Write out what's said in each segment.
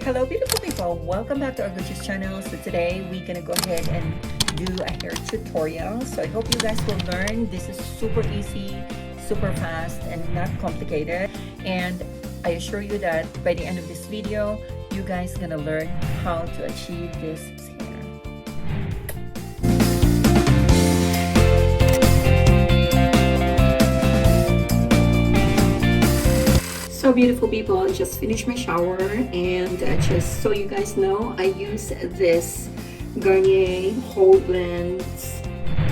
Hello beautiful people, welcome back to our gorgeous channel. So today we're gonna go ahead and do a hair tutorial. So I hope you guys will learn. This is super easy, super fast, and not complicated, and I assure you that by the end of this video you guys gonna learn how to achieve this hair. So beautiful people, I just finished my shower, and just so you guys know, I use this Garnier Whole Blends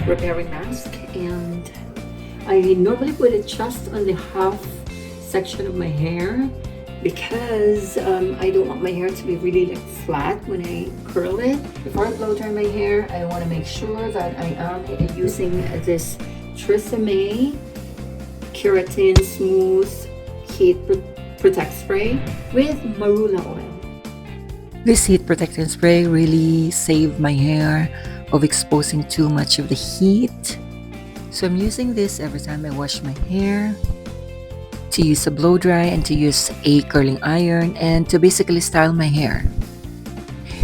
repairing mask, and I normally put it just on the half section of my hair because I don't want my hair to be really like flat when I curl it. Before I blow dry my hair, I want to make sure that I am using this Tresemme Keratin Smooth Heat Protect Spray with marula oil. This heat protectant spray really saved my hair of exposing too much of the heat. So I'm using this every time I wash my hair, to use a blow dry and to use a curling iron and to basically style my hair.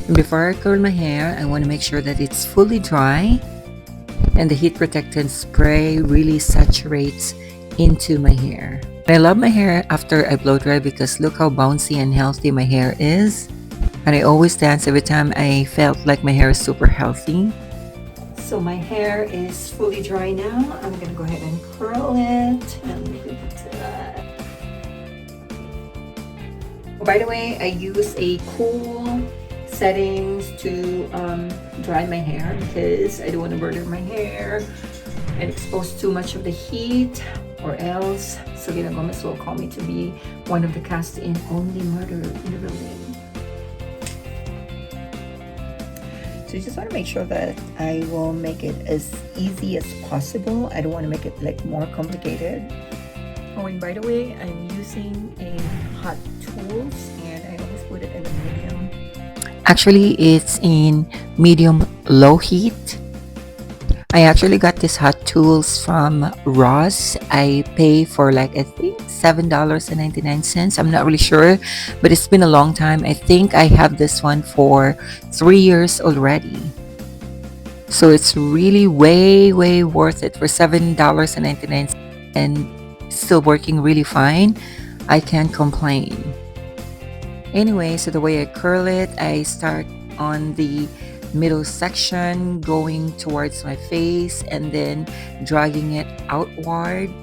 And before I curl my hair, I want to make sure that it's fully dry and the heat protectant spray really saturates into my hair. I love my hair after I blow dry because look how bouncy and healthy my hair is. And I always dance every time I felt like my hair is super healthy. So my hair is fully dry now. I'm gonna go ahead and curl it and leave it to that. By the way, I use a cool settings to dry my hair because I don't want to burn my hair and expose too much of the heat, or else Selena Gomez will call me to be one of the cast in Only Murder in the Building. So you just want to make sure that I will make it as easy as possible. I don't want to make it like more complicated. Oh, and by the way, I'm using a hot tools, and I always put it in the medium. Actually, it's in medium low heat. I actually got this hot tools from Ross. I pay for like I think $7.99. I'm not really sure, but it's been a long time. I think I have this one for 3 years already. So it's really way worth it for $7.99 and still working really fine. I can't complain. Anyway, so the way I curl it, I start on the middle section going towards my face and then dragging it outward,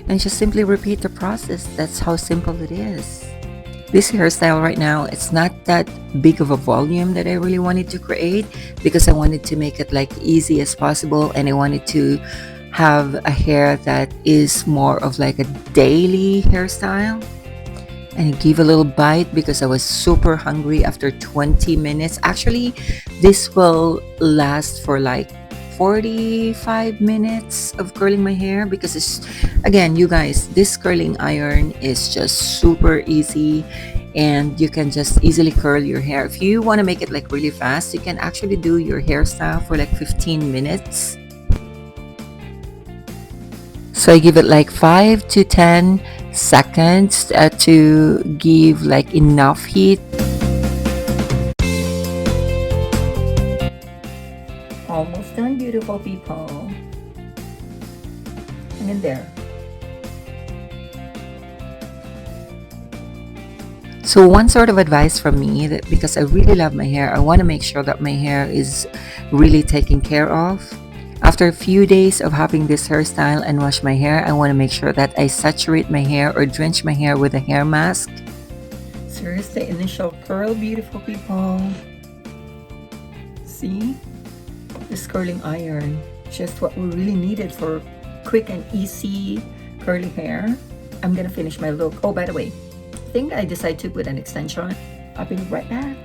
and just simply repeat the process. That's how simple it is. This hairstyle right now, it's not that big of a volume that I really wanted to create because I wanted to make it like easy as possible, and I wanted to have a hair that is more of like a daily hairstyle. And I gave a little bite because I was super hungry after 20 minutes. Actually, this will last for like 45 minutes of curling my hair because it's, again, you guys, this curling iron is just super easy and you can just easily curl your hair. If you want to make it like really fast, you can actually do your hairstyle for like 15 minutes. So I give it like 5 to 10 seconds to give like enough heat. Almost done, beautiful people. And in there. So one sort of advice from me, that because I really love my hair, I want to make sure that my hair is really taken care of. After a few days of having this hairstyle and wash my hair, I want to make sure that I saturate my hair or drench my hair with a hair mask. So here's the initial curl, beautiful people. See? This curling iron, just what we really needed for quick and easy curly hair. I'm gonna finish my look. Oh, by the way, I think I decided to put an extension. I'll be right back.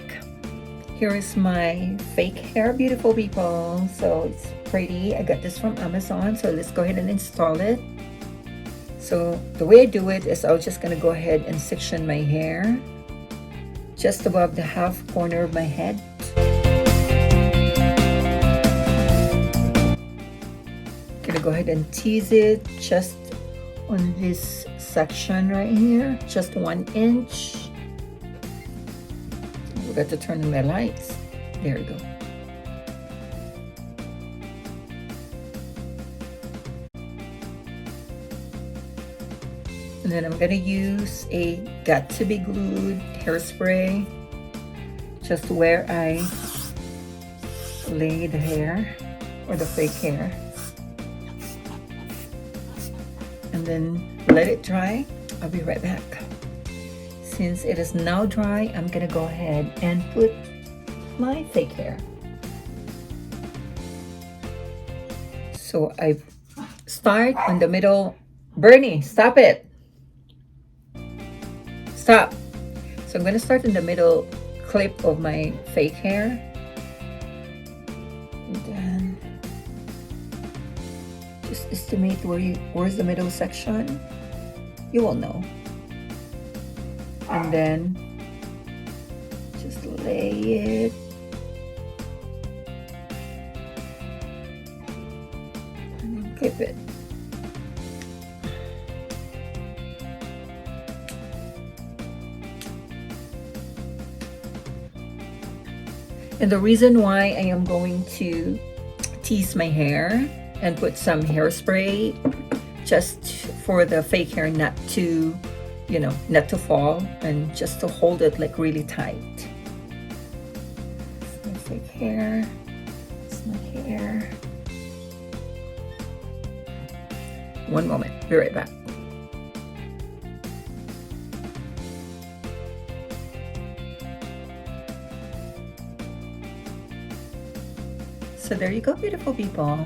Here is my fake hair, beautiful people. So it's pretty. I got this from Amazon, so let's go ahead and install it. So the way I do it is I'm just gonna go ahead and section my hair just above the half corner of my head. Gonna go ahead and tease it just on this section right here, just 1 inch. forgot to turn on my lights. There we go. And then I'm gonna use a got to be glued hairspray just where I lay the hair or the fake hair, and then let it dry. I'll be right back. Since it is now dry, I'm gonna go ahead and put my fake hair. So I start on the middle. Bernie, stop it. Stop. So I'm gonna start in the middle clip of my fake hair. And then just estimate where's the middle section. You will know. And then just lay it. And then clip it. And the reason why I am going to tease my hair and put some hairspray just for the fake hair not to, not to fall, and just to hold it like really tight. It's my fake hair. It's my hair. One moment, be right back. So there you go, beautiful people.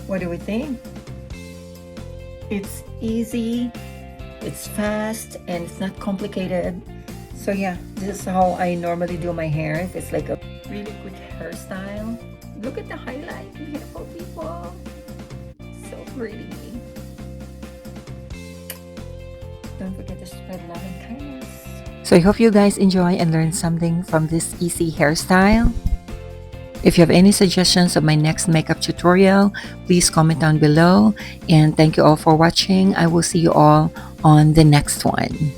What do we think? It's easy, it's fast, and it's not complicated. So yeah, this is how I normally do my hair. If it's like a really quick hairstyle. Look at the highlight, beautiful people. So pretty. Don't forget to spread love and kindness. So I hope you guys enjoy and learn something from this easy hairstyle. If you have any suggestions of my next makeup tutorial, please comment down below. And thank you all for watching. I will see you all on the next one.